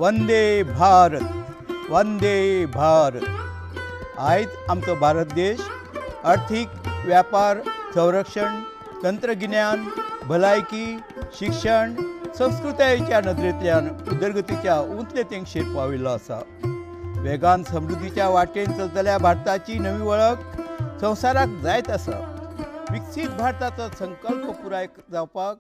वंदे भारत, वंदे भारत। आयज आमचो भारत देश आर्थीक, व्यापार, संरक्षण, तंत्रगिन्यान, भलायकी, शिक्षण, संस्कृतायेच्या नदरेंतल्यान उदरगतीच्या उंच तेंगशेर पाविल्लो आसा। वेगान समृद्धीच्या वाटेन चलतल्या भारताची नवी वळख संवसाराक जायत आसा। विकसीत भारताचो संकल्प पुराय जावपाक,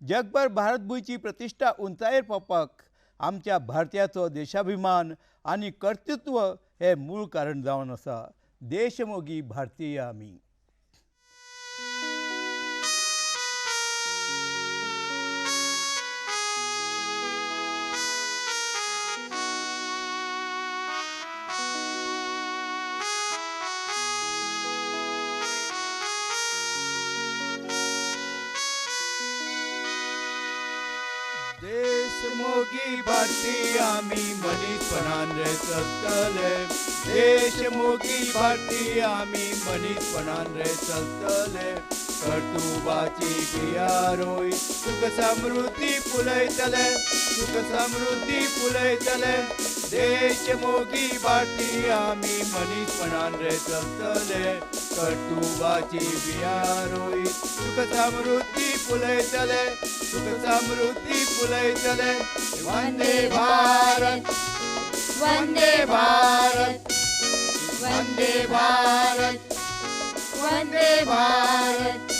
जगभर भारतभूंयची प्रतिश्ठा उंचायेर पावपाक आमच्या भारतीयाचो देशाभिमान आनी कर्तृत्व हे मूळ कारण जावन आसा। देशमोगी भारतीय आमी। देशमोगी भारतीय आमी मनीसपणान रे चलतले। देशमोगी भारतीय आमी मनीसपणान रे चलतले। कर्तुबाची बिया रोय सुख समृद्धी फुलयतले, सुख समृद्धी फुलयतले। देशमोगी भारतीय आमी मनीसपणान रे चलतले। कर्तुबाची बिया रोय सुख समृद्धी फुलयतले, सुख समृद्धी फुलयतले। वंदे भारत, वंदे भारत, वंदे भारत, वंदे भारत।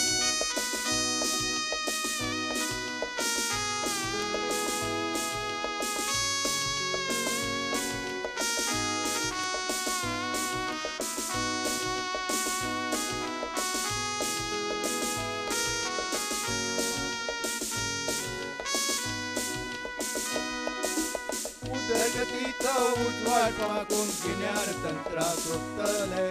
उदरगतीचो उजवाड पाकून गिन्यान तंत्रा सोदतले।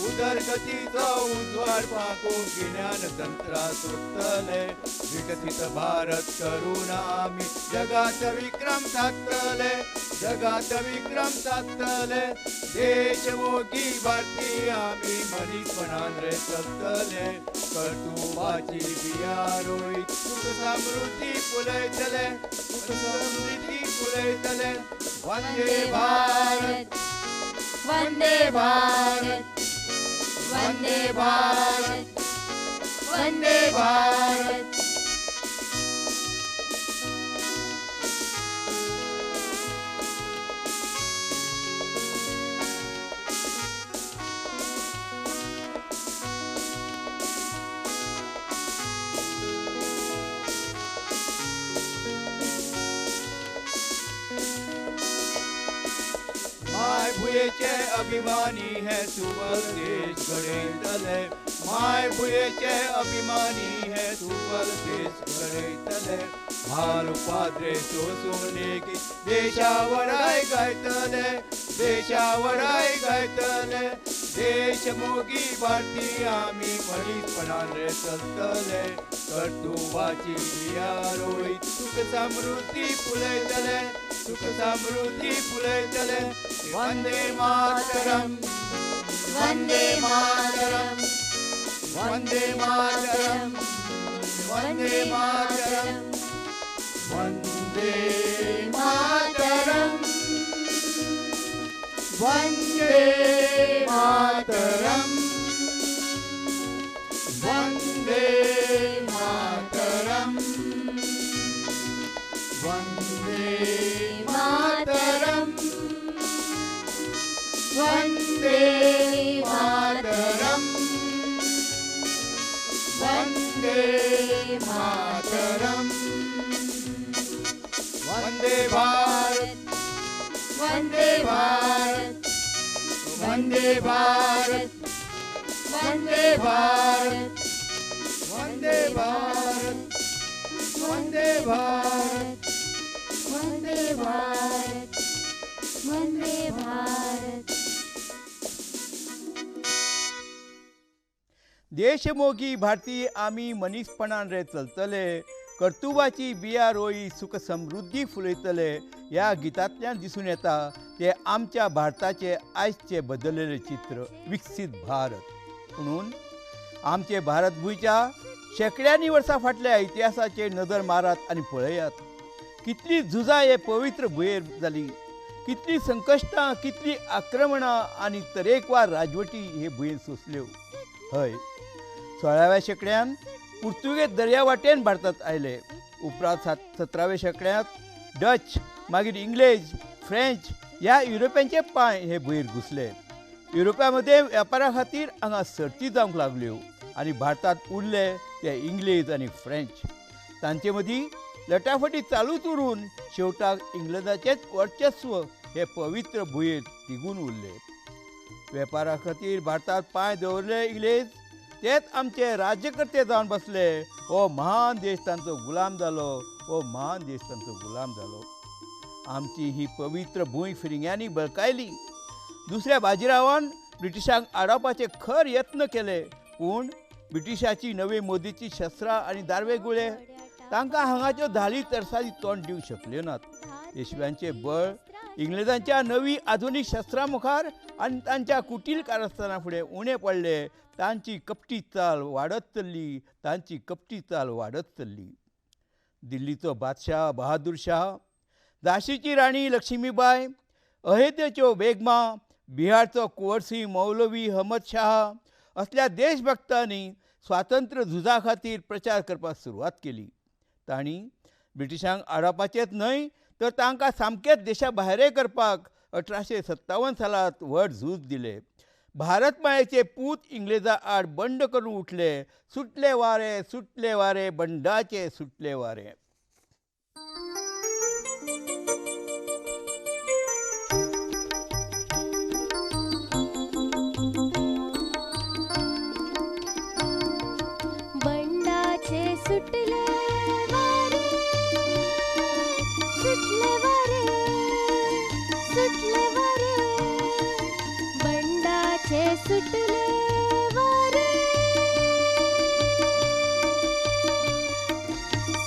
उदरगतीचो उजवाड पाकून गिन्यान तंत्रा सोदतले। विकसित भारत करून आमी जगात विक्रम साधतले, जगात विक्रम साधतले। देशमोगी भारतीय आमी मनीसपणान रे चलतले। कर्तुबाची बिया रोय सुख समृद्धी फुलयतले, सुख समृद्धी फुलयतले। वंदे भारत, वंदे भारत, वंदे भारत, वंदे भारत। माय भुयेचे अभिमानी है सुबल देश घडयतले। माय भुयेचे अभिमानी है सुबल देश घडयतले। भाल पाद्रे सोसोनेकी देशावराय गायतले, देशावराय गायतले। देशमोगी भारतीय आमी मनीसपणान रे चलतले। कर्तुबाची बिया रोय सुख समृद्धी फुलयतले, सुख समृद्धी फुलयतले। वंदे मातरम, वंदे मातरम, वंदे मातरम, वंदे मातरम, वंदे मातरम, वंदे मातरम, वंदे मातरम, वंदे मातरम, वंदे मातरम, वंदे मातरम। वंदे भारत, वंदे भारत, वंदे भारत, वंदे भारत, वंदे भारत, वंदे भारत, वंदे भारत, वंदे भारत। देशमोगी भारतीय आमी मनीसपणान रे चलतले। कर्तुबाची बिया रोई सुख समृद्धी फुलयतले ह्या गितांतल्यान दिसून येता ते आमच्या भारताचे आयजचे बदललेले चित्र विकसीत भारत। म्हणून आमचे भारतभूंयच्या शेकड्यांनी वर्सां फाटल्या इतिहासाचेर नदर मारात आनी पळयात। कितली झुजां हे पवित्र भुंयेर जाली, कितली संकश्टां, कितली आक्रमणां आनी तरेकवार राजवटी हे भुंयेर सोंसल्यो. हय, 16व्या शेंकड्यान पुर्तुगेज दर्या वाटेन भारतांत आयले. उपरांत 17व्या शेंकड्यांत डच, मागीर इंग्लेज, फ्रेंच ह्या युरोपियांचे पांय हे भुंयेर घुसले. युरोपामध्ये वेपारा खातीर हांगा सर्ती जावंक लागल्यो आनी भारतांत उरले ते इंग्लेज आनी फ्रेंच. तांचे मदीं लटाफटी चालूच उरून शेवटाक इंग्लंडाचेच वर्चस्व हे पवित्र भुंयेर तिगून उरले. वेपारा खातीर भारतांत पांय दवरले इंग्लेज, तेच आमचे राज्यकर्ते जावन बसले. हो महान देश तांचो गुलाम जालो, हो महान देश तांचो गुलाम जालो. आमची ही पवित्र भूंय फिरंग्यांनी बळकायली. दुसऱ्या बाजीरावान ब्रिटिशांक आडावपाचे खर यत्न केले, पूण ब्रिटिशाची नवी मोदीची शस्त्रां आनी दारवे गुळे तांकां हांगाच्यो धाली तरसादी तोंड दिवंक शकल्यो नात. पेशव्यांचे बळ इंग्लिजांच्या नवी आधुनीक शस्त्रां मुखार आनी तांच्या कुटील कारस्थाना फुडें उणें पडले. तांची कपटी चाल वाडत चल्ली, तांची कपटी चाल वाडत चल्ली. दिल्लीचो बादशाह बहादूर शाह, झाशीची राणी लक्ष्मीबाई, अहेद्यच्यो बेगमा, बिहारचो कुंवरसिंह मौलवी अहमद शाह असल्या देशभक्तांनी स्वातंत्र्य झुजा खातीर प्रचार करपाक सुरवात केली. तांणी ब्रिटिशांक आडावपाचेच न्हय तर तांकां सामकेच देशा भायरय करपाक 1857 सालांत व्हड झूज दिले. भारत मायेचे पूत इंग्लेजा आड बंड करून उठले. सुटले वारे, सुटले वारे, बंडाचे सुटले वारे. सुटले वारे, सुटले वारे, सुटले वारे, बंडाचे सुटले वारे,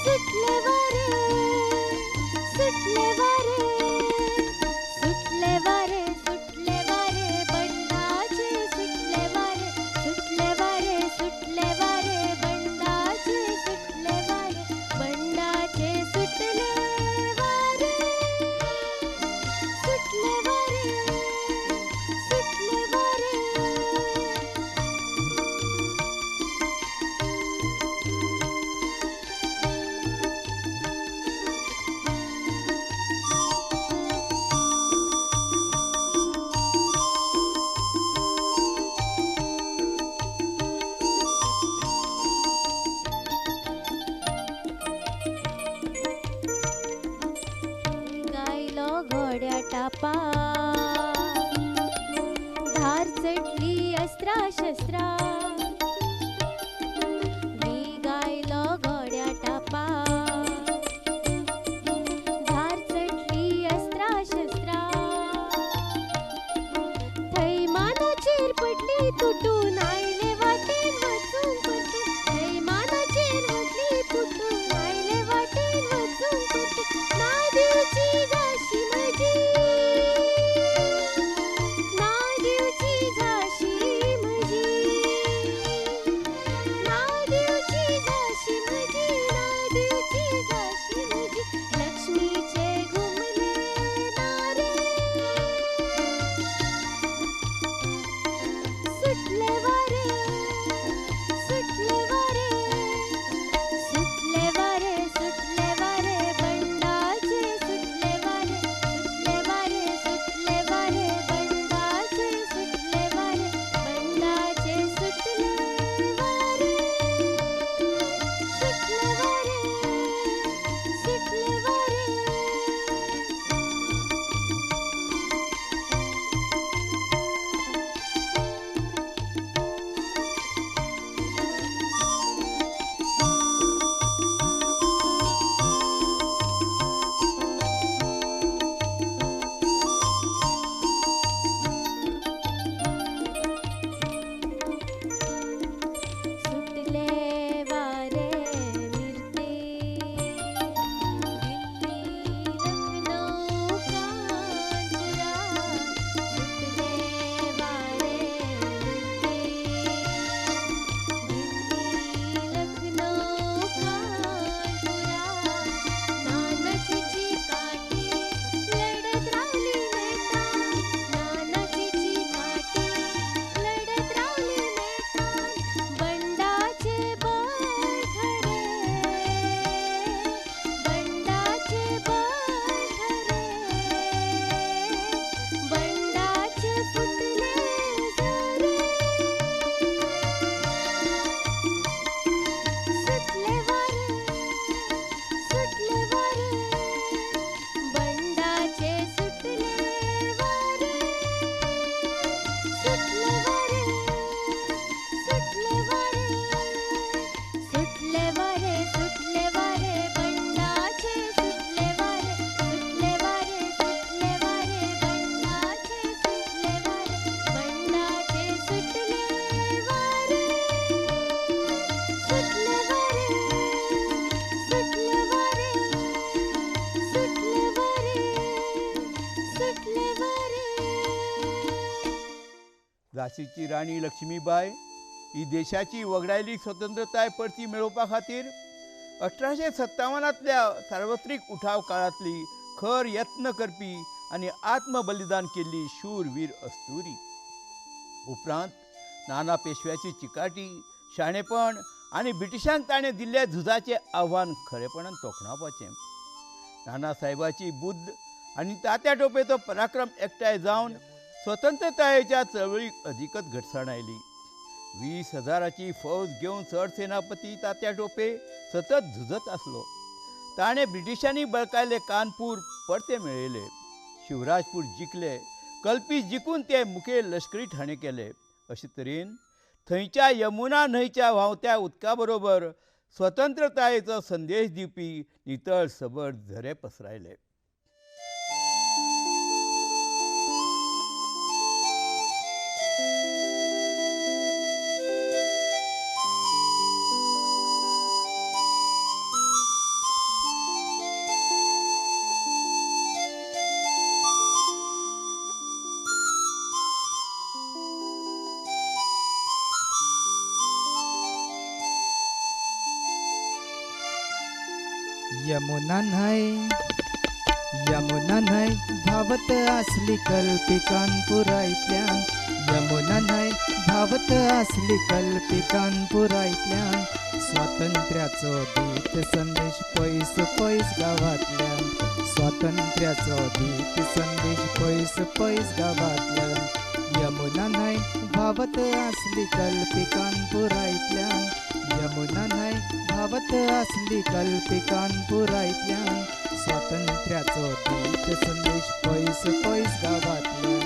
सुटले वारे, सुटले वारे, सुटले वारे, सुटले वारे, बंडाचे सुटले वारे, सुटले वारे, सुटले वारे, बंडाचे सुटले वारे, बंडाचे सुटले वारे, सुटले वारे, सुटले वारे. गायलो घोड्या टापा, धार चटली अस्त्रा शस्त्रा. गायलो घोड्या टापा, धार चटली अस्त्रा शस्त्रा. थैमानाचेर पडली तुटून आयले वाटेन वचून परतून. थैमानाचेर पडली तुटून आयले वाटेन वचून परतून. ना दिवची झाशी म्हजी, ना दिवची झाशी म्हजी. झाशीची राणी लक्ष्मीबाई ही देशाची वगडायली स्वतंत्रताय परती मेळोवपा खातीर 1857 सार्वत्रिक उठाव काळातली खर यत्न करपी आणि आत्मबलिदान केल्ली शूरवीर अस्तुरी. उपरांत नाना पेशव्याची चिकाटी, शाणेपण आणि ब्रिटिशांक ताणें दिल्ल्या झुजाचें आव्हान खरेपणान तोखणावपाचें. नानासाहेबाची बुद्ध आणि तात्या टोपेचो पराक्रम एकठांय जावन स्वतंत्रतायेच्या चळवळीक अधिकच घटसाण आयली. 20,000ची फौज घेवन सरसेनापती तात्या टोपे सतत झुजत आसलो. ताणें ब्रिटिशांनी बळकायले कानपूर परते मेळयले, शिवराजपूर जिखले, कल्पीस जिखून ते मुखेल लश्करी ठाणे केले. अशे तरेन थंयच्या यमुना न्हंयच्या व्हांवत्या उदका बरोबर स्वतंत्रतायेचो संदेश दिवपी नितळ सबळ झरे पसरायले. यमुना न्हय धावत असली कल्पिकांपुरायतल्यान, यमुना न्हय धावत असली कल्पिकांपुरायतल्यान, स्वातंत्र्याचो दीत संदेश पयस पयस गावातल्यान, स्वातंत्र्याचो दीत संदेश पयस पयस गावातल्यान, यमुना न्हय धावत असली कल्पिकांपुरायतल्यान, यमुना न्हय धावत असली कल्पिकांपुरायतल्यान, स्वातंत्र्याचो दीत संदेश पयस पयस गावातल्यान,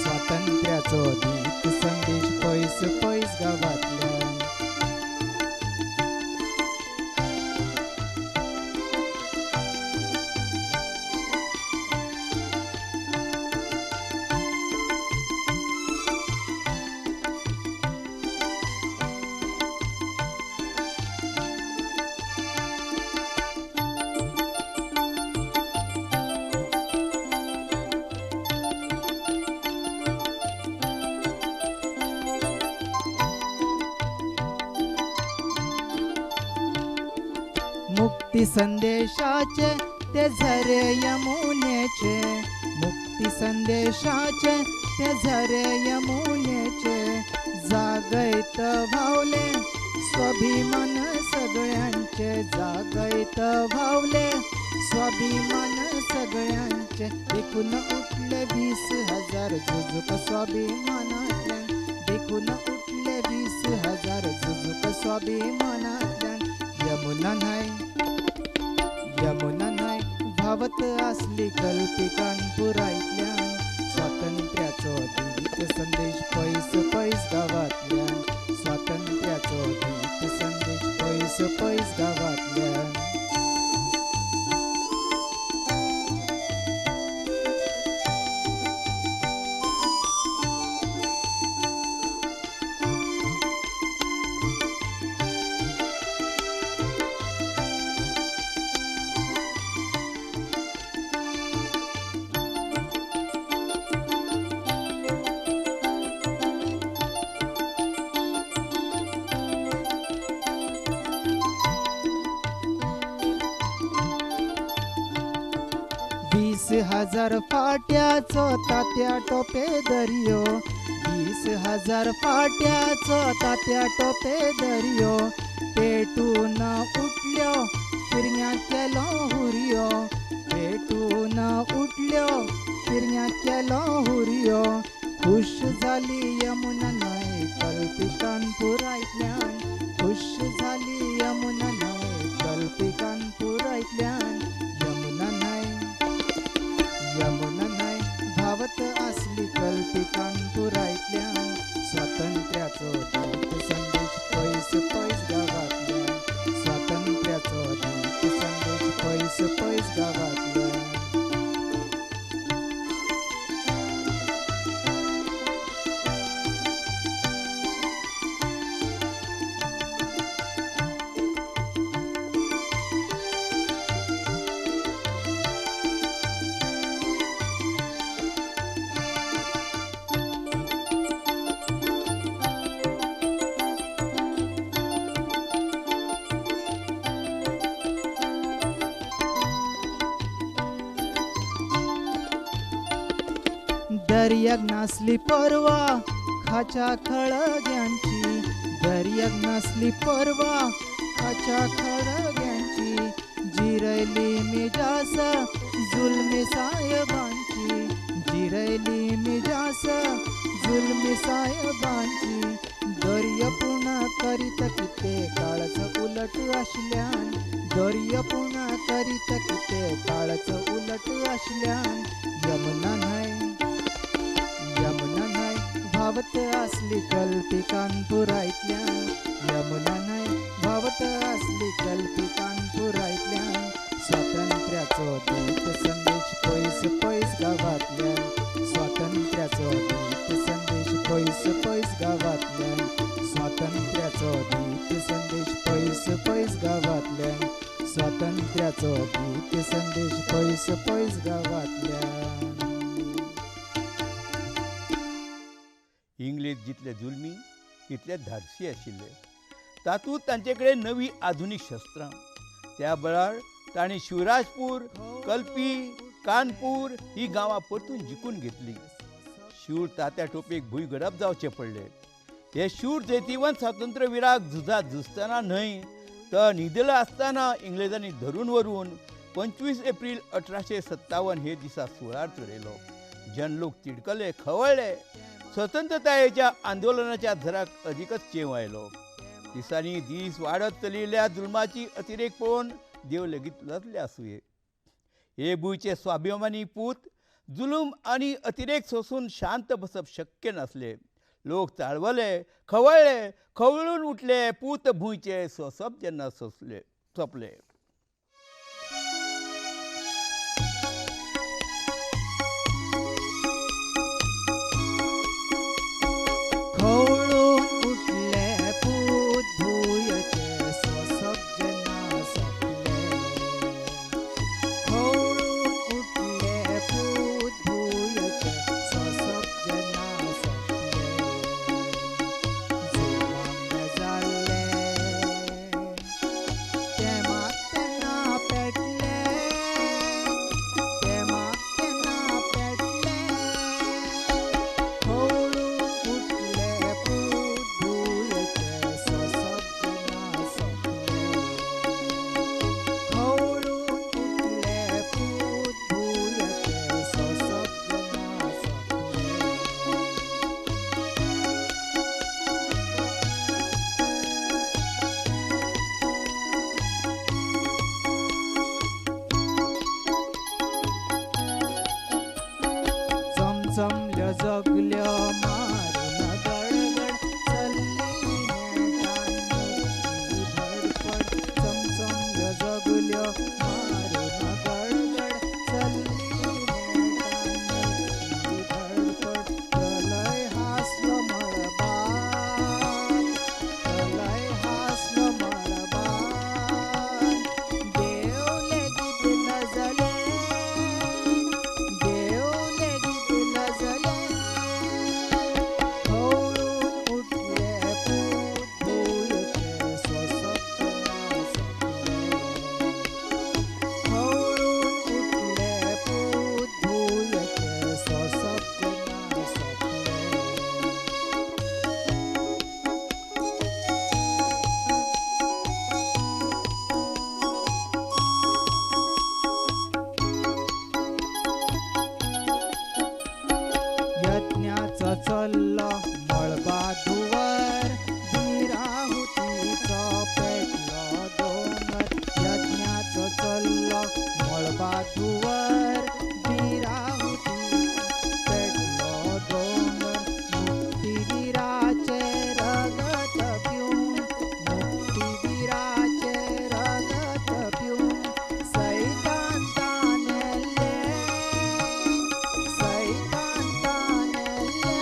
स्वातंत्र्याचो दीत संदेश पयस पयस गावातल्यान. मुक्ती संदेशाचे ते झरे यमुनेचे, मुक्ती संदेशाचे ते झरे यमुनेचे, जागैत भावले स्वाभिमान सगळ्यांचे, जागैत भावले स्वाभिमान सगळ्यांचे, देखून उठले 20,000 झुजूक स्वाभिमानातल्यान, देखून उठले 20,000 झुजूक स्वाभिमानातल्यान. यमुना न्हय धावत असली कल्पिकांपुरायतल्यान, स्वातंत्र्याचो दीत संदेश पयस पयस गावातल्यान, स्वातंत्र्याचो दीत संदेश पयस पयस गावातल्यान. हजार फाट्याचो तात्या टोपे दर्यो, 20,000 फाट्याचो तात्या टोपे दर्यो, पेटून उठल्यो फिरण्या केलो हुरियो, पेटून उठल्यो फिरण्या केलो हुरियो, खुश जाली यमुना न्हय कल्पिकांपुरायतल्यान, खुश जाली यमुना न्हय कल्पिकांपुरायतल्यान. यमुना न्हय धावत असली कल्पिकांपुरायतल्यान, स्वातंत्र्याचो दीत संदेश पयस पयस गावातल्यान, स्वातंत्र्याचो दीत संदेश पयस पयस गावातल्यान. दर्याक नासली परवा खाच्या खळग्यांची, दर्याक नासली परवा खाच्या खळग्यांची, जिरयली मिजास जुलमी साहेबांची, जिरयली मिजास जुलमी साहेबांची. दर्य पुन्हा करीत किते काळच उलट आशिल्यान, दर्य पुन्हा करीत किते काळच उलट आशिल्यान. यमुना न्हय भावत असली कल्पिकांपुरायतल्यान, यमुना न्हय भावत असली कल्पिकांपुरायतल्यान. स्वातंत्र्याचो दूत संदेश पयस पयस गावातल्यान, स्वातंत्र्याचो दूत संदेश पयस पयस गावातल्यान, स्वातंत्र्याचो दूत संदेश पयस पयस गावातल्यान, स्वातंत्र्याचो दूत संदेश पयस पयस गावातल्यान. इंग्लीश जितले जुलमी तितले धाडसी आशिल्ले. तातूंत तांचे कडेन नवी आधुनीक शस्त्रां. त्या वेळार तांणी शिवराजपूर, कल्पी, कानपूर ही गांवां परतून जिखून घेतली. शूर तात्या टोपेक भुंयगडप जावचें पडलें. हे शूर जैतिवंत स्वातंत्र्यविराक झुजात झुजतना न्हय तर न्हिदला आसतना इंग्लेजांनी धरून व्हरून 25 एप्रील 1857 हे दिसा सुळार चडयलो. जनलोक तिडकले, खवळ्ळे. स्वतंत्रतायेच्या आंदोलनाच्या झराक अधिकच चेंव आयलो. दिसांनी दीस वाडत चलिल्ल्या जुल्माची अतिरेक पळोवन देव लेगीत लजले आसुये. हे भुंयचे स्वाभिमानी पूत जुलूम आनी अतिरेक सोसून शांत बसप शक्य नासले. लोक चाळवले, खवळ्ळे, खवळून उठले. पूत भुंयचे सोंसप जेन्ना सोंपले. खवळून उठले पूत भुंयचे सोंसप जेन्ना सोंपले. खवळून उठले पूत भुंयचे सोंसप जेन्ना सोंपले. जुलमांग जाल्ले ते मात तेन्ना पेटले, ते मात तेन्ना पेटले. खवळून उठले पूत भुंयचे सोंसप जेन्ना सोंपले. खवळून उठले पूत भुंयचे सोंसप जेन्ना सोंपले. चमचमल्या जगल्या मारून गडगड चल्ली नेटांनी धडपड. चमचमल्या जगल्या मारून गडगड चल्ली नेटांनी धडपड. प्रलय हासलो मळबार, प्रलय हासलो मळबार. देव लेगीत लजले, देव लेगीत लजले. खवळून उठले पूत भुंयचे सोंसप जेन्ना सोंपले. खवळून उठले पूत भुंयचे सोंसप जेन्ना सोंपले. यज्ञाचो चल्लो मळबाधुवर, भिराहुतीचो पेटलो दोंगर. यज्ञाचो चल्लो मळबाधुवर, भिराहुती पेटलो दोंगर. मुक्तिवीराचे रगत पिऊन, मुक्तिवीराचे रगत पिऊन सैतान नेल्ले, सैतान नेल्ले.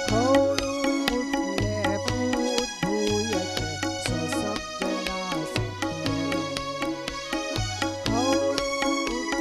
खवळून उठले पूत भुंयचे सोंसप जेन्ना सोंपले. खवळून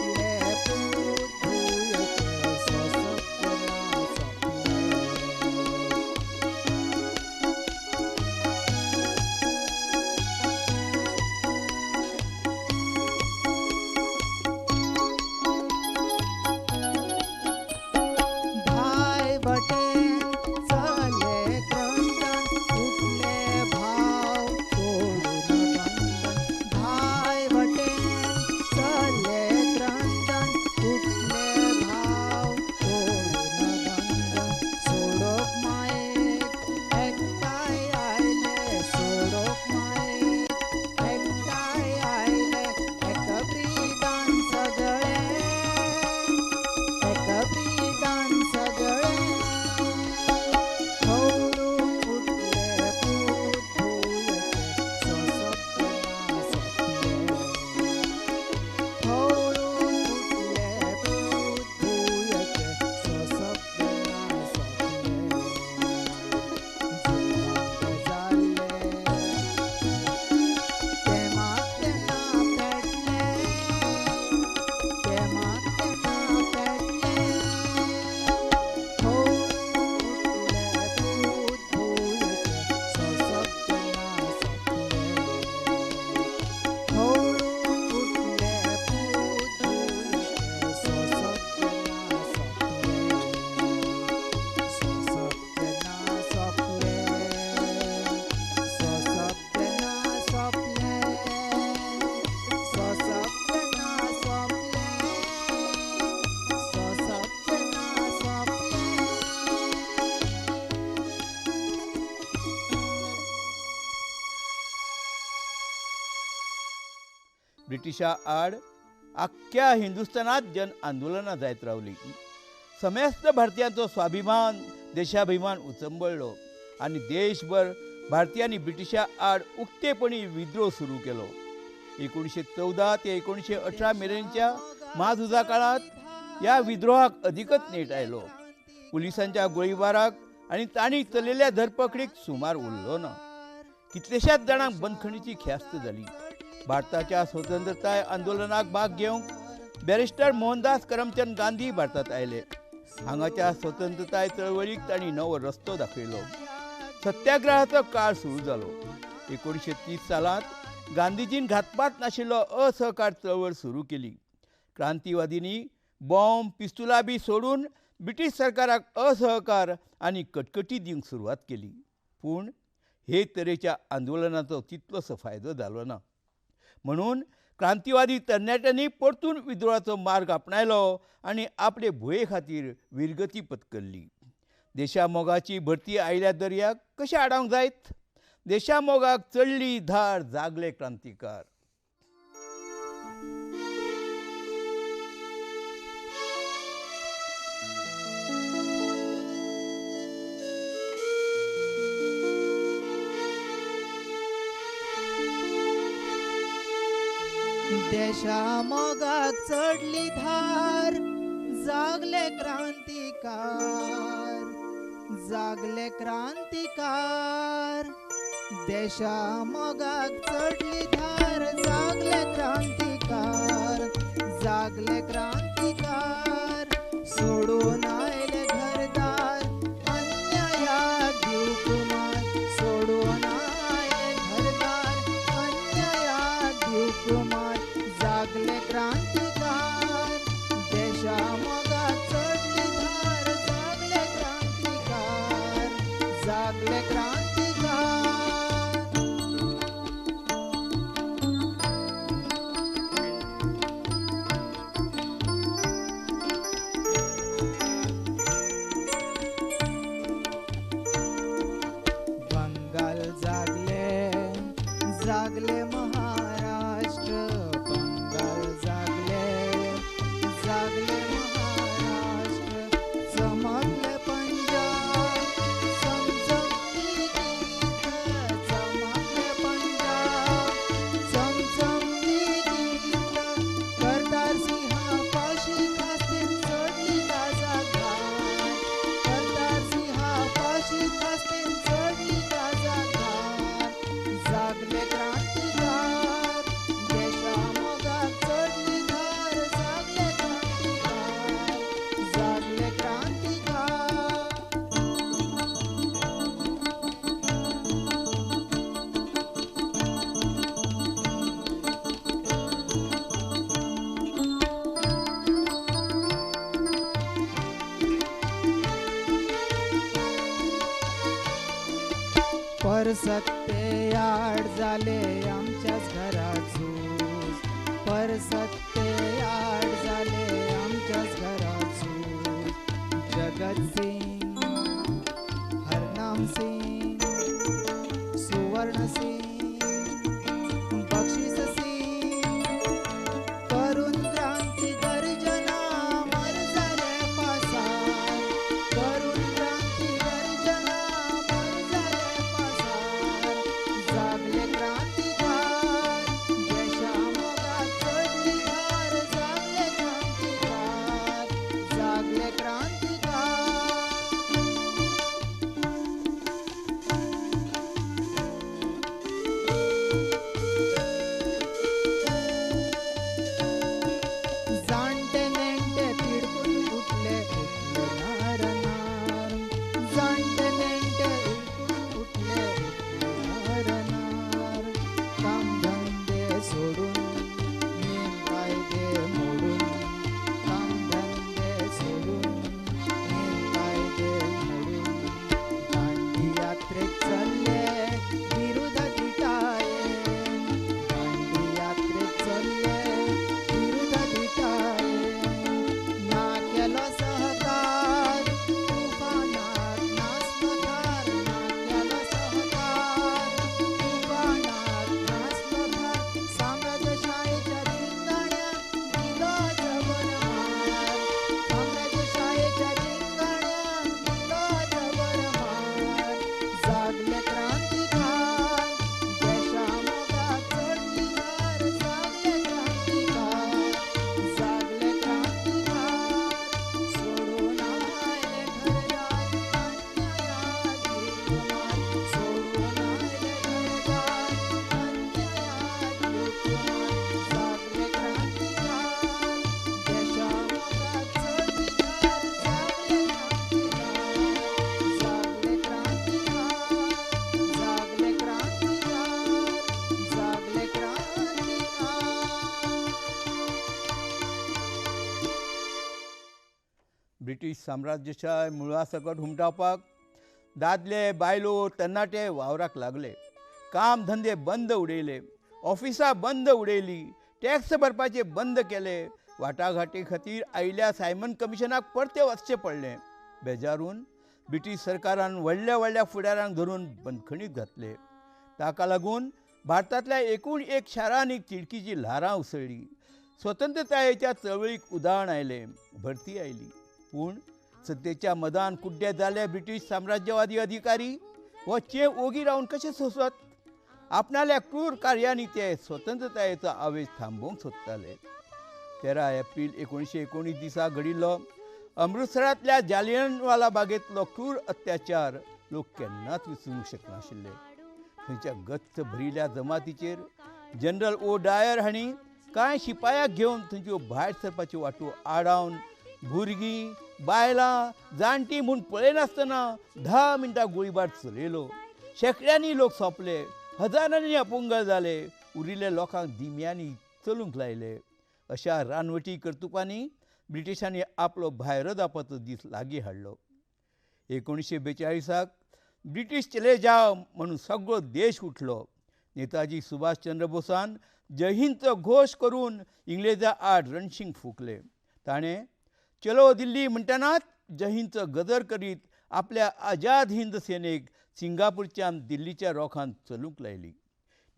ब्रिटिशा आड अख्ख्या हिंदुस्थानात जन आंदोलनां जायत रावली. समेस्त भारतीयांचो स्वाभिमान देशाभिमान उचंबळलो आणि देशभर भारतीयांनी ब्रिटिशा आड उक्तेपणी विद्रोह सुरू केलो. 1914 ते 1918 मेरेनच्या महाझुजा काळात या विद्रोहाक अधिकच नेट आयलो. पुलिसांच्या गोळीबाराक आणि तांणी चलयल्ल्या धरपकडीक सुमार उरलो ना. कितलेशाच जाणांक बंदखणीची ख्यास्त जाली. भारताच्या स्वतंत्रताय आंदोलनाक भाग घेवंक बॅरिस्टर मोहनदास करमचंद गांधी भारतात आयले. हांगाच्या स्वतंत्रताय चळवळीक तांणी नवो रस्तो दाखयलो. सत्याग्रहाचो काळ सुरू जालो. 1930 सालांत गांधीजीन घातपात नाशिल्लो असहकार चळवळ सुरू केली. क्रांतिवादींनी बॉम्ब पिस्तुलां बी सोडून ब्रिटीश सरकाराक असहकार आनी कटकटी दिवंक सुरवात केली. पूण हे तरेच्या आंदोलनाचो तितलोसो फायदो जालो ना. म्हणून क्रांतिवादी तरणाट्यांनी परतून विद्रोहाचो मार्ग आपणायलो आनी आपले भुये खातीर वीरगती पत्करली. देशामोगाची भरती आयल्या दर्याक कशें आडावंक जायत? देशामोगाक चडली धार जागले क्रांतिकार. देशामोगाक चढली धार जागले क्रांतिकार, जागले क्रांतिकार. देशामोगाक चढली धार जागले क्रांतिकार, जागले क्रांतिकार. सोडून आयले घरदार अन्यायाक दिवंक मात, सोडून आयले घरदार अन्यायाक दिवंक मात. जागले क्रांतिकार, देशामोगाक चढली धार जागले क्रांतिकार, जागले क्रांतिकार. बंगाल जागले, जागले महाराष्ट्र. बंगाल जागले, जागले महाराष्ट्र. चमकले पंजाब, चमचमली गीत. चमकले पंजाब, चमचमली गीत. करतार सिंहा पाशी खास्तेन चढली काजा घाट. करतार सिंहा पाशी खास्तेन चढली काजा घाट. जागले क्रांतिकार, देशामोगाक चढली धार जागले क्रांतिकार, जागले क्रांतिकार. परसत्ते आड जाले आमच्याच घरात झूज. परसत्ते आड जाले आमच्याच घरात झूज. जगत सिंग, हरनाम सिंग, सुवर्ण सिंग, बक्षीस सिंग. करून क्रांती गर्जना मर झाले पासार. करून क्रांती गर्जना मर झाले पासार. जागले क्रांतिकार, देशामोगाक चढली धार जागले क्रांतिकार, जागले क्रांतिकार. ब्रिटीश साम्राज्यशाय मुळासकट हुमटावपाक दादले बायलो तरणाटे वावराक लागले. काम धंदे बंद उडयले, ऑफिसां बंद उडयली, टॅक्स भरपाचे बंद केले. वाटाघाटी खातीर आयिल्ल्या सायमन कमिशनाक परते वचचें पडलें. बेजारून ब्रिटीश सरकारान व्हडल्या व्हडल्या फुडाऱ्यांक धरून बंदखणीत घातले. ताका लागून भारतांतल्या एकूण एक शारांनी तिडकीची ल्हारां उसळ्ळी. स्वतंत्रतायेच्या चळवळीक उधाण आयलें, भरती आयली. पूण सत्तेच्या मदान कुड्डे जाल्ले ब्रिटीश साम्राज्यवादी अधिकारी हो चेव ओगी रावन कशे सोंसत? आपणाल्या क्रूर कार्यांनी ते स्वतंत्रतायेचो आवेश थांबोवंक सोदताले. 13 एप्रील 1919 दिसा घडिल्लो अमृतसरांतल्या जालियनवाला बागेंतलो क्रूर अत्याचार लोक केन्नाच विसरूंक शकनाशिल्ले. थंयच्या गच्च भरिल्ल्या जमातीचेर जनरल ओ डायर हांणी कांय शिपायाक घेवन थंयच्यो भायर सरपाच्यो वाटो आडावन भुरगीं, बायलां, जाणटीं म्हूण पळयनासतना 10 मिनटां गोळीबार चलयलो. शेकड्यांनी लोक सोंपले, हजारांनी अपंग जाले, उरिल्ल्या लोकांक दिम्यांनी चलूंक लायले. अशा रानवटी कर्तुपांनी ब्रिटिशांनी आपलो भायर दापाचो दीस लागीं हाडलो. 1942 ब्रिटीश चले जाव म्हणून सगळो देश उठलो. नेताजी सुभाषचंद्र बोसान जय हिंदचो घोश करून इंग्लेजां आड रणशिंग फुंकलें. ताणें चलो दिल्ली म्हणटनाच जय हिंदचो गजर करीत आपल्या आझाद हिंद सेनेक सिंगापूरच्यान दिल्लीच्या रोखांत चलूंक लायली.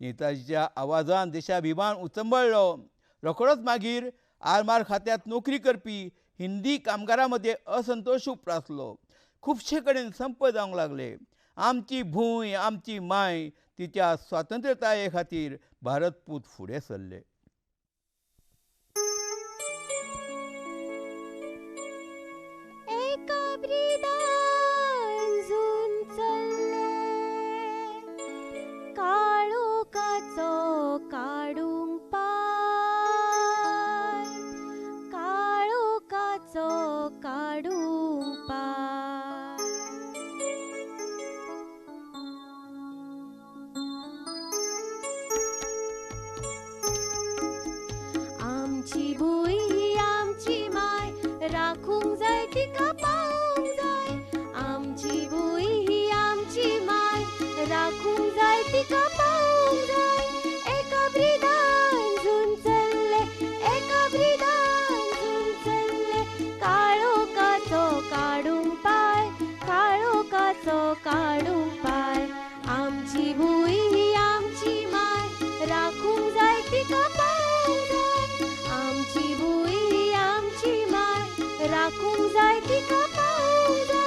नेताजीच्या आवाजान देशाभिमान उचंबळ्ळो. रोखडोच मागीर आरमार खात्यांत नोकरी करपी हिंदी कामगारां मदें असंतोश उप्रासलो. खुबशे कडेन संप जावंक लागले. आमची भूंय, आमची माय, तिच्या स्वातंत्र्यताये खातीर भारत पूत फुडें सरले. एका ब्रिदान झून चल्ले, काळोखाचो काडूंक पाय, काळोखाचो काडूंक पाय. आमची भूंय ही आमची माय, राखूंक जाय तिका पावूंक जाय. आमची भूंय ही आमची माय, राखूंक जाय तिका पावूंक जाय. एका ब्रिदान झून चल्ले, एका ब्रिदान झून चल्ले, काळोखाचो काडूंक पाय, काळोखाचो काडूंक पाय. आमची भूंय ही आमची माय, राखूंक जाय तिका पावूंक जाय. आमची भूंय ही आमची माय, राखूंक जाय तिका पावूंक जाय.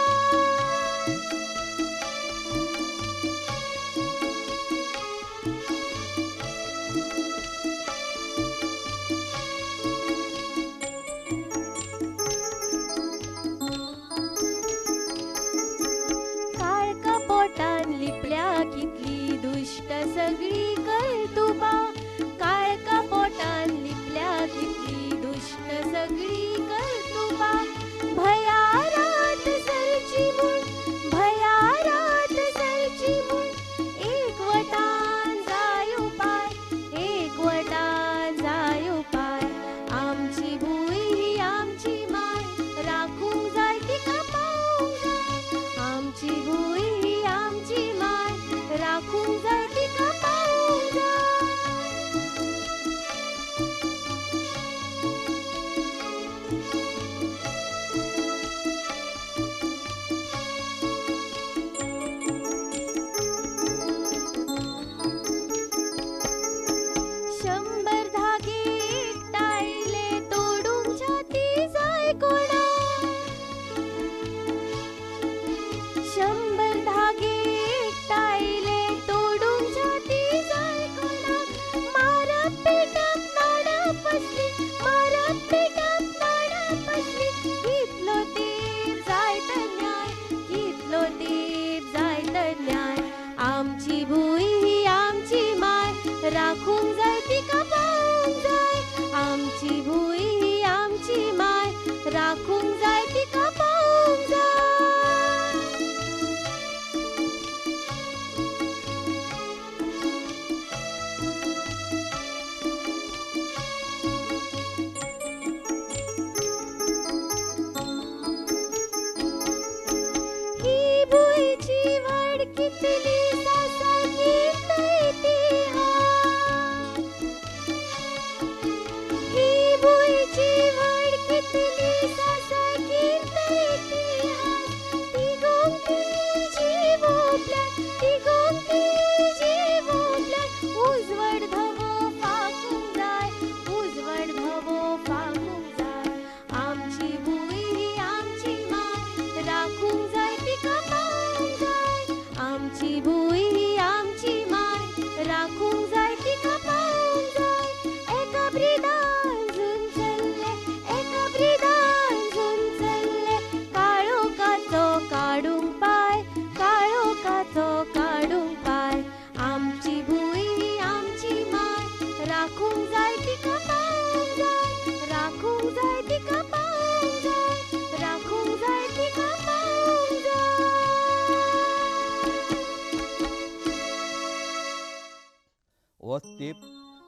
तेंप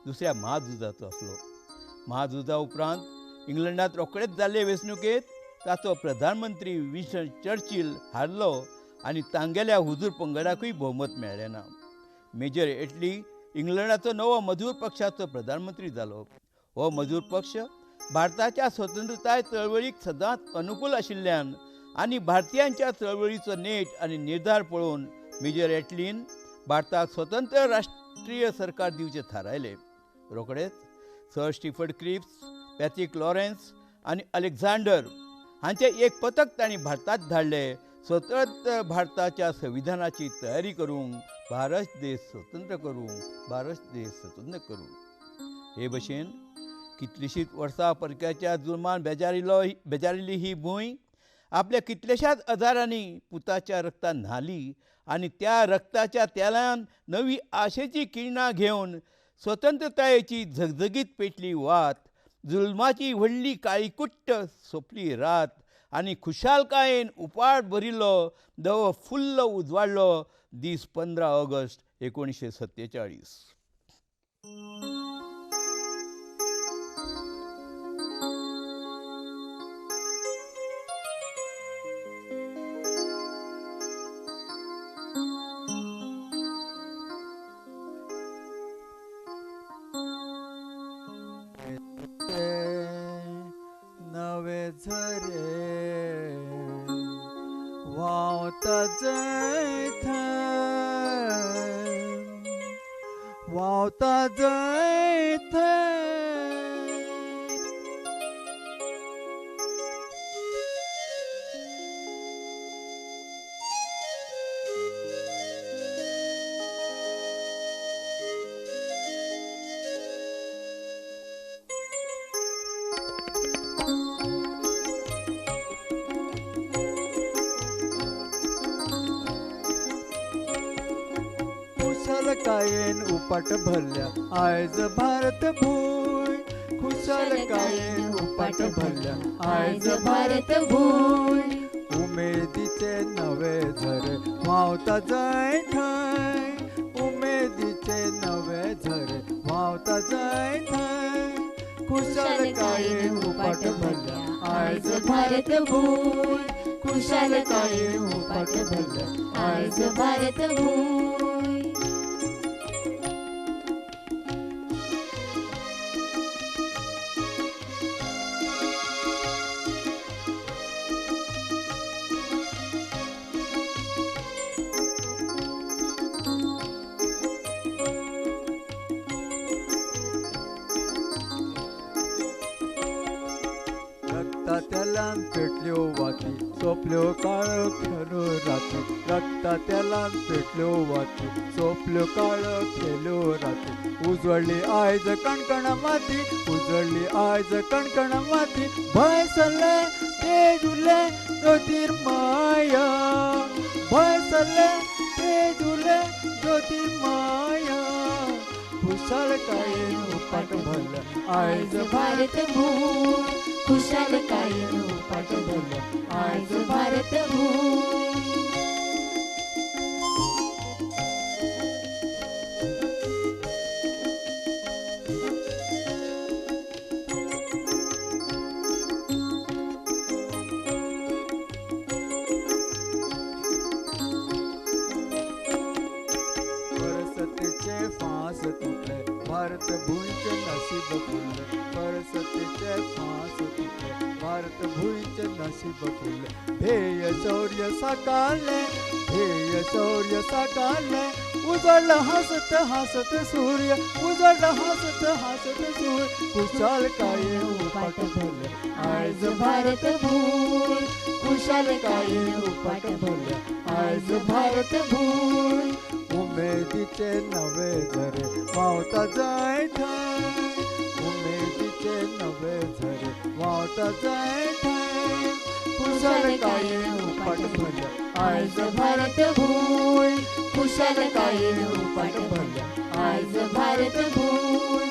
दुसऱ्या महाझुजाचो आसलो. महाझुजा उपरांत इंग्लंडांत रोखडेच जाल्ले वेंचणुकेंत ताचो प्रधानमंत्री विन्स्टन चर्चिल हारलो आनी तांगेल्या हुजूर पंगडाकूय भोवमत मेळ्ळें ना. मेजर एटली इंग्लंडाचो नवो मजूर पक्षाचो प्रधानमंत्री जालो. हो मजूर पक्ष भारताच्या स्वतंत्रताय चळवळीक सदांच अनुकूल आशिल्ल्यान आनी भारतीयांच्या चळवळीचो नेट आनी निर्धार पळोवन मेजर एटलीन भारताक स्वतंत्र राष्ट्रीय सरकार दिवचें थारायलें. रोखडेच Sir Stafford Cripps, Patrick Lawrence आनी अलेक्झांडर हांचें एक पथक तांणी भारतांत धाडलें. स्वतंत्र भारताच्या संविधानाची तयारी करूंक, भारत देश स्वतंत्र करूंक, भारत देश स्वतंत्र करूंक. हे भशेन कितलींशींच वर्सां परक्याच्या जुल्मान बेजारिल्ली ही भूंय आपल्या कितल्याशाच हजारांनी पुताच्या रक्तान न्हाली आनी त्या रक्ताच्या तेलान नवी आशेची किरणां घेवन स्वतंत्रतायेची झगझगीत पेटली वात, जुल्माची व्हडली काळीकुट्ट सोंपली रात आनी खुशालकायेन उपाट भरिल्लो दवो फुल्ल उजवाडलो दीस 15 ऑगस्ट 1947. नवे झरे व्हांवता जैथ व्हांवता जैथ खुशालकायेन उपाट भरल्या आयज भारत भूंय. खुशालकायेन उपाट भरल्या आयज भारत भूंय. उमेदीचे नवे झरे व्हांवता जय थंय. उमेदीचे नवे झरे व्हांवता जय थंय. खुशालकायेन उपाट भरल्या आयज भारत भूंय. खुशालकायेन उपाट भरल्या आयज भारत भूंय. रक्तातेलान पेटल्यो वाती सोंपल्यो काळो खेलो राती. रक्तातेलान पेटल्यो वाती सोंपल्यो काळो खेलो राती. उजळली आयज कणकण माती, उजळली आयज कणकण माती. भंय सरले तेज उरले ज्योतिर्मया. भंय सरले तेज उरले ज्योतिर्मया. खुशालकायेन उपाट भरल्या आयज भारत भूंय. खुशालकायेन उपाट भरल्या आयज भारत भूंय. परसतेचे फांस तुटले भारत भूंयचे नशीब फुलले. परसतेचे फांस तुटले भारत भूंयचे नशीब फुलले. ध्येय शौर्य साकारले, ध्येय शौर्य साकारले. उजळला हसत हसत सूर्य, उजळला हसत हसत सूर्य. खुशालकायेन उपाट भरले आयज भारत भूंय. खुशालकायेन उपाट भरले आयज भारत भूंय. उमेदीचे नवे झरे व्हांवता जय थंय. उमेदीचे नवे झरे व्हांवता जय थंय. खुशालकायेन उपाट भरल्या आयज भारत भूंय. खुशालकायेन उपाट भरल्या आयज भारत भूंय.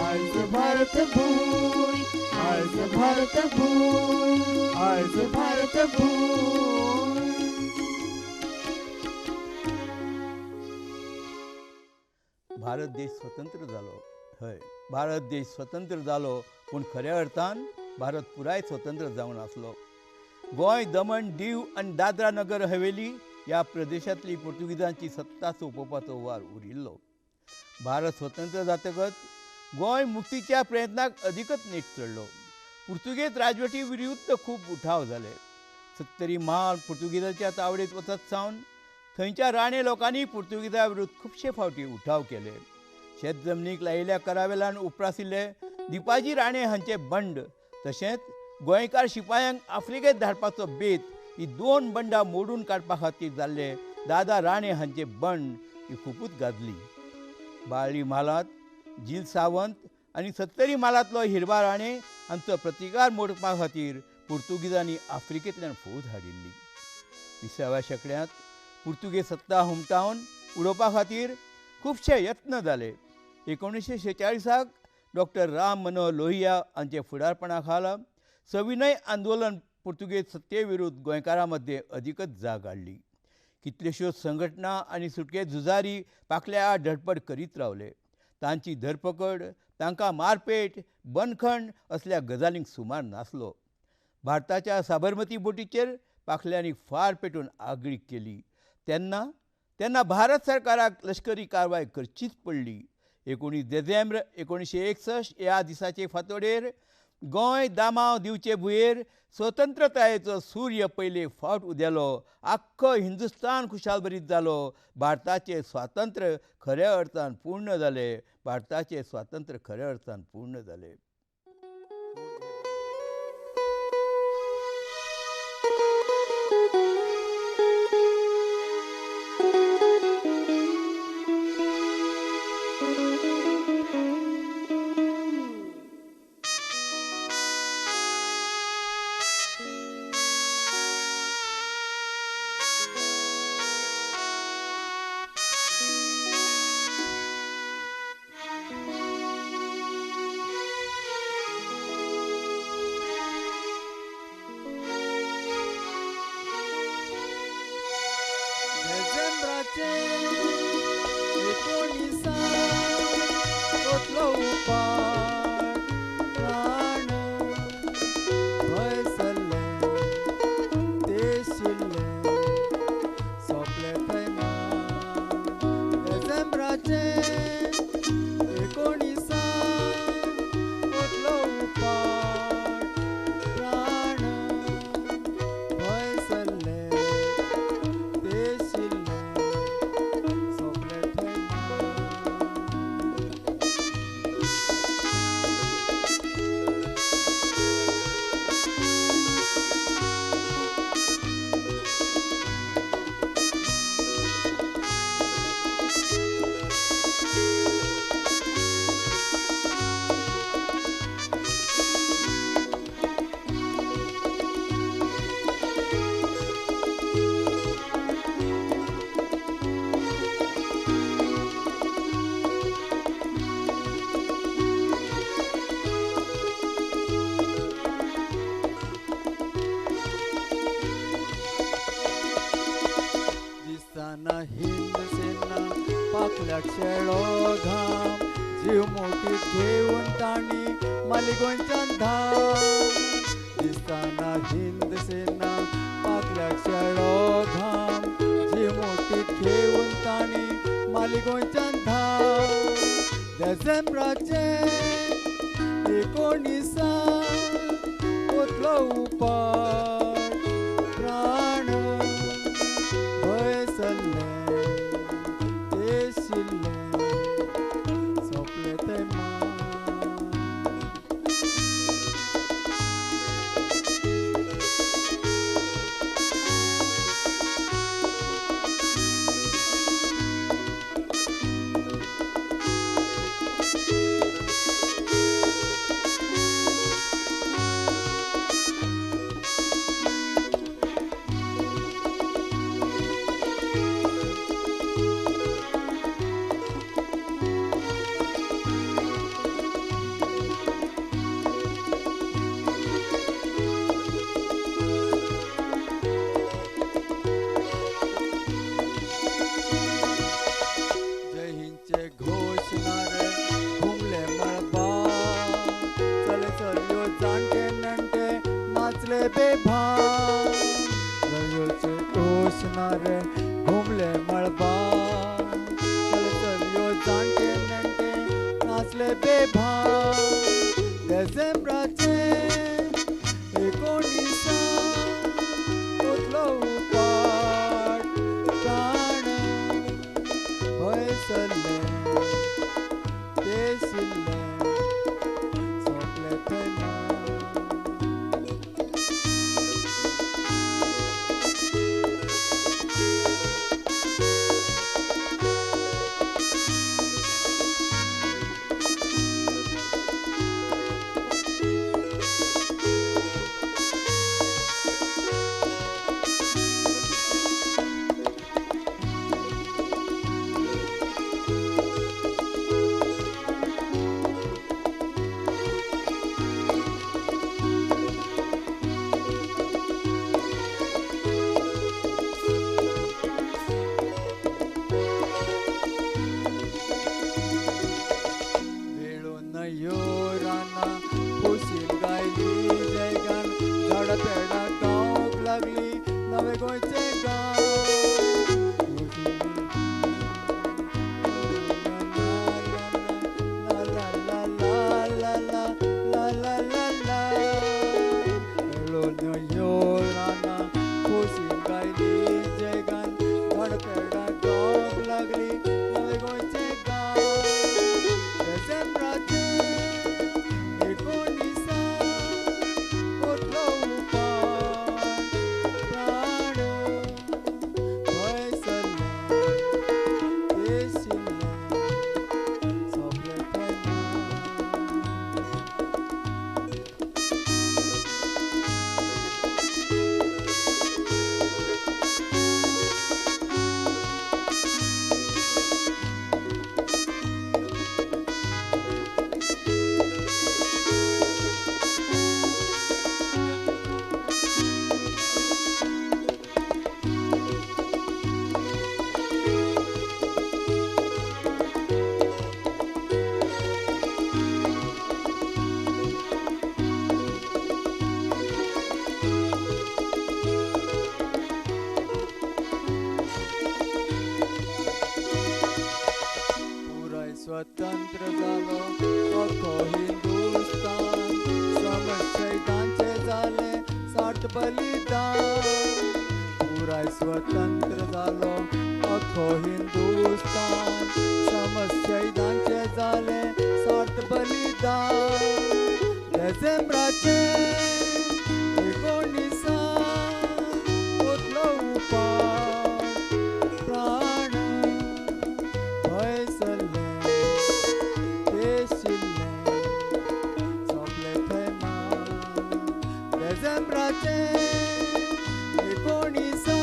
आयज भारत भूंय. आयज भारत भूंय. आयज भारत भूंय. भारत देश स्वतंत्र जालो. हय, भारत देश स्वतंत्र जालो, पूण खऱ्या अर्थान भारत पुराय स्वतंत्र जावन आसलो. गोंय, दमण, दीव आनी दादरा नगर हवेली ह्या प्रदेशांतली पुर्तुगीजांची सत्ता सोंपोवपाचो वार उरिल्लो. भारत स्वतंत्र जातकच गोंय मुक्तीच्या प्रयत्नाक अदिकच नेट चडलो. पुर्तुगेज राजवटी विरुद्ध खूब उठाव जाले. 70 माल पुर्तुगीजाच्या तावडेत वचत सावन थंयच्या राणे लोकांनी पुर्तुगीजां विरुद्ध खुबशे फावटी उठाव केले. शेत जमनीक लायिल्ल्या करावेलान उपरासिल्ले दिपाजी राणे हांचे बंड तशेंच गोंयकार शिपायांक आफ्रिकेत धाडपाचो बेत ही 2 बंडां मोडून काडपा खातीर जाल्ले दादा राणे हांचे बंड ही खूबच गाजली. बाळ्ळी म्हालांत झील सावंत आनी 70 मालांतलो हिरबा राणे हांचो प्रतिकार मोडपा खातीर पुर्तुगीजांनी आफ्रिकेंतल्यान फौज हाडिल्ली. 20व्या शेंकड्यांत पुर्तुगेज सत्ता हुमटावन उडोवपा खातीर खुबशे यत्न जाले. 1946 डॉक्टर राम मनोहर लोहिया हांचे फुडारपणा खाला सविनय आंदोलन पुर्तुगेज सत्ते विरुद्ध गोंयकारां मदें अदिकच जाग हाडली. कितल्योश्योच संघटना आनी सुटके झुजारी पाखल्या आड धडपड करीत रावले. तांची धरपकड, तांकां मारपेट, बंदखण असल्या गजालींक सुमार नासलो. भारताच्या साबरमती बोटीचेर पाखल्यांनी फार पेटून आगळीक केली. तेन्ना भारत सरकाराक लश्करी कारवाय करचीच पडली. 19 डिसेंबर 1961 ह्या दिसाचे फांतोडेर गोंय, दामाव, दिवचे भुंयेर स्वतंत्रतायेचो सूर्य पयले फावट उदेलो. आख्खो हिंदुस्तान खुशालभरीत जालो. भारताचें स्वातंत्र्य खऱ्या अर्थान पूर्ण जालें. भारताचें स्वातंत्र्य खऱ्या अर्थान पूर्ण जालें. शेळो घाम जीव मोठीत घेऊन ताणी मालिगोंच्यान धाम दिसताना हिंद सेना पाकल्याक शेळो घाम जीव मोठीत घेऊन ताणी मालिगोंच्यान धाम डिसेंबराचे 19 ओतलो उपाट प्राण भय सल्ले सोपले ते नाचणारे घुमले मळबार चलयो जाणटे नेणटे नाचले बेभान डिसेंबराचे 19 उठलो उपाट प्राण भयसरले देशिल्ले सोंपले थंय नवे गोंयचे स्वतंत्र जालो अख्खो हिंदुस्तान समशैतांचे जाले 60 बलिदान पुराय स्वतंत्र जालो अख्खो हिंदुस्तान समशैतांचे जाले 60 बलिदान डिसेंबराचे 19 उठलो उपाट प्राण भयसरले डिसेंबराचे 19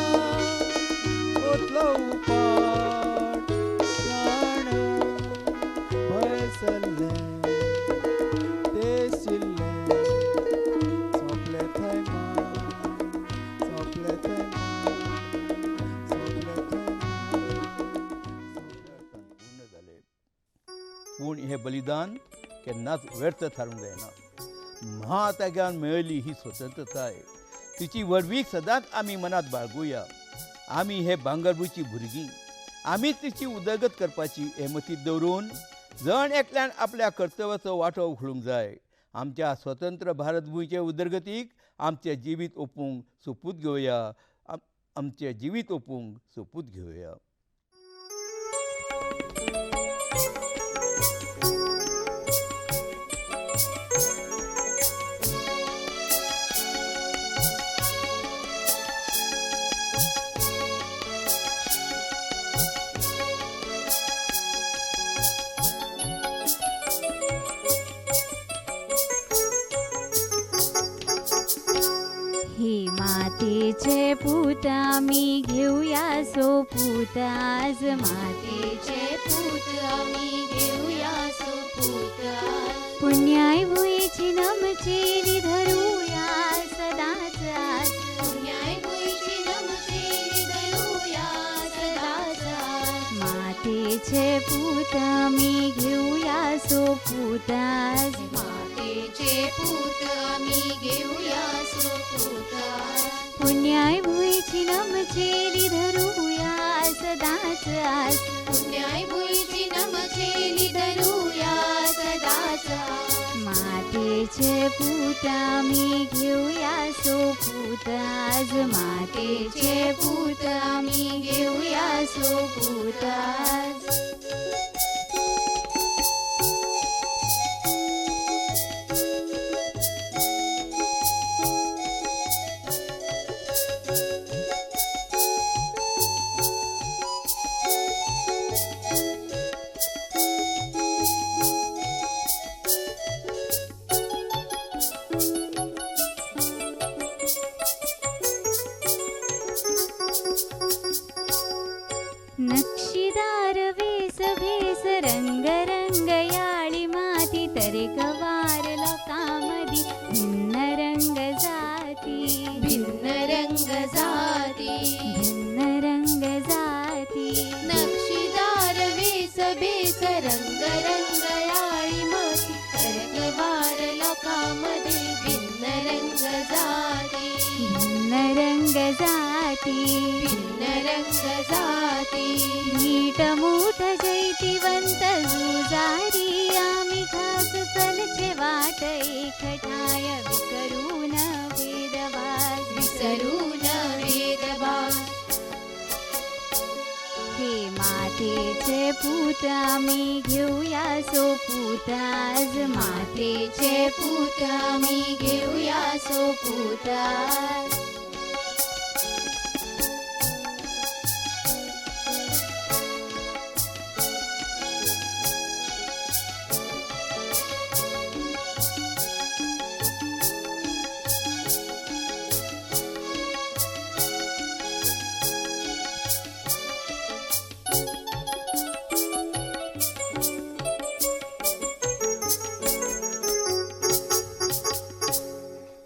उठलो उपाट प्राण भयसरले देशिल्ले सोंपले थंय सोंपले थंय सोंपले पूर्ण जाले पूण हे बलिदान केन्नाच व्यर्थ थारूंक जायना महात्यागान मेळिल्ली ही स्वतंत्रताय तिची वडवीक सदांच आमी मनात बाळगुया आमी हे भांगरभूंयची भुरगीं आमी तिची उदरगत करपाची हे मतींत दवरून जण एकल्यान आपल्या कर्तव्याचो वांटो उखलूंक जाय आमच्या स्वतंत्र भारतभूंयचे उदरगतीक आमचें जिवीत ओपूंक सोपूत घेवया आमचें जिवीत ओपूंक सोपूत घेवया ही मातेचे पूत आम्ही घेऊया सोपूत आज मातेचे पूत आम्ही घेऊया सोपूत पुण्याय भुईची नमचेरी धरूया सदाच आज पुण्याय भुईची नमचेरी धरूया सदाच मातेचे पूत आम्ही घेऊया सोपूत आज मातेचे पूत आम्ही घेऊया सोपूत पुण्याय भुईची भुईची नमचेली धरूया सदाच आस पुण्याई भुईची नमचेली धरूया सदाच आस मातेचे पूत आम्ही घेऊया सोपूत आज मातेचे पूत आम्ही घेऊया सोपूत आज नक्षीदार वेस भेस रंग रंग याळी माती तरे गवार लोकांमधी भिन्न रंग जाती भिन्न रंग जाती भिन्न रंग जाती नक्षीदार वेस बेस रंग रंग याळी माती तरंगवार लोकांमध्ये भिन्न रंग जाती भिन्न रंग जाती भिन्न रंग जाती मीठ मूठ जैतिवंत जुजारी आम्ही खास चलचे वाट एकठाय विसरून भेदभास विसरून वेदभास हे मातेचे पूत आम्ही घेऊया सोपूत आज मातेचे पूत आम्ही घेऊया सोपूत आज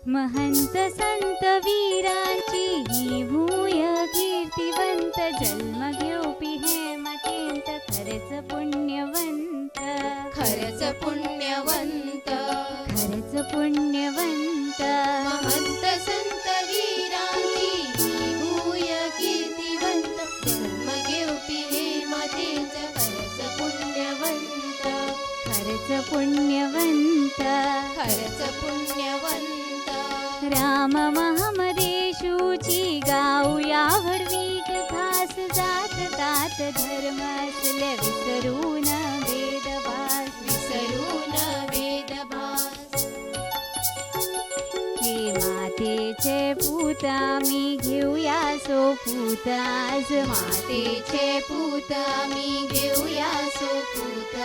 महंत संत वीरांची ही भूय कीर्तिवंत जन्म घेऊ हेमतेंत खरच पुण्यवंत खरच पुण्यवंत खरच पुण्यवंत महंत संत वीरांची ही भूय कीर्तिवंत जन्म घेऊ पिहे मातेच खरच पुण्यवंत खरच पुण्यवंत खरच पुण्यवंत राम महामदेशूची गाऊया वडवीक खास जात तात धर्म असले विसरून भेदभास विसरून वेदभास हे मातेचे पूत आम्ही घेऊया सोपूत आज मातेचे पूत आम्ही घेऊया सोपूत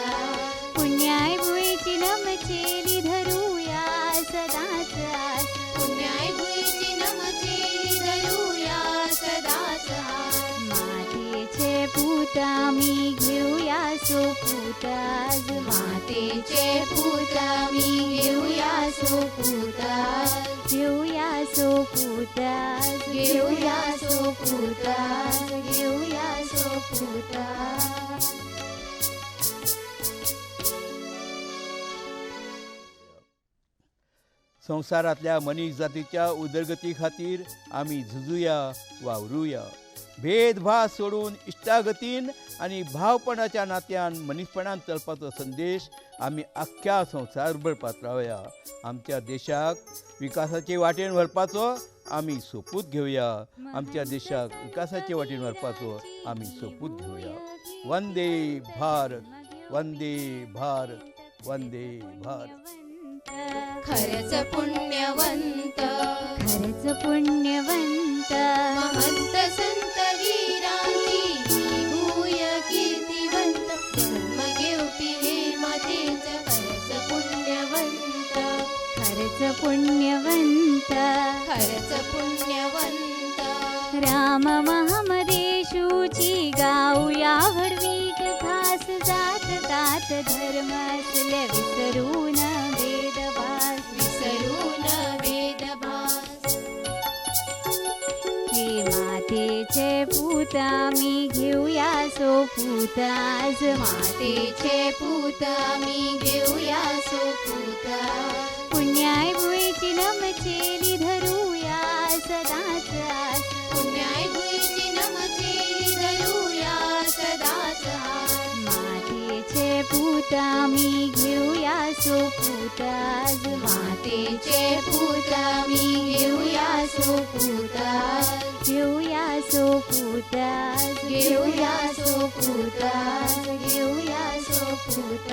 पुण्याई भुईची नमचेली धरूया सदाच आस पुण्याई भुईची नमचेली धरूया सदाच आस मातेचे पूत आम्ही घेऊया सोपूत आज मातेचे पूत आम्ही घेऊया सोपूत घेऊया सोपूत आज घेऊया सोपूत घेऊया सोपूत संसारातल्या मनीस जातीच्या उदरगती खातीर आमी झुजुया वावरुया भेदभाव सोडून इश्टागतीन आनी भावपणाच्या नात्यान मनीसपणान चलपाचो संदेश आमी आख्ख्या संवसारभर पातरावया आमच्या देशाक विकासाचे वाटेन व्हरपाचो आमी सोपूत घेवया आमच्या देशाक विकासाचे वाटेन व्हरपाचो आमी सोपूत घेवया वंदे भारत वंदे भारत वंदे भारत खरच पुण्यवंत खरच पुण्यवंत महंत संत वीरांची ही भूय कीर्तिवंत जन्म घेऊ पिहे मातेच खरच पुण्यवंत खरच पुण्यवंत खरच पुण्यवंत राम महामदेशूची गाऊया वडवीक खास जात तात धर्म असले विसरून भेदभास विसरून वेदभास हे मातेचे पूत आम्ही घेऊया सोपूत आज मातेचे पूत आम्ही घेऊया सोपूत पुण्याई भुईची नमचेली धरूया सदाच आस पुण्या पूत आम्ही घेऊया सोपूत आज मातेचे पूत आम्ही घेऊया सोपूत घेऊया सोपूत आज घेऊया सोपूत घेऊया सोपूत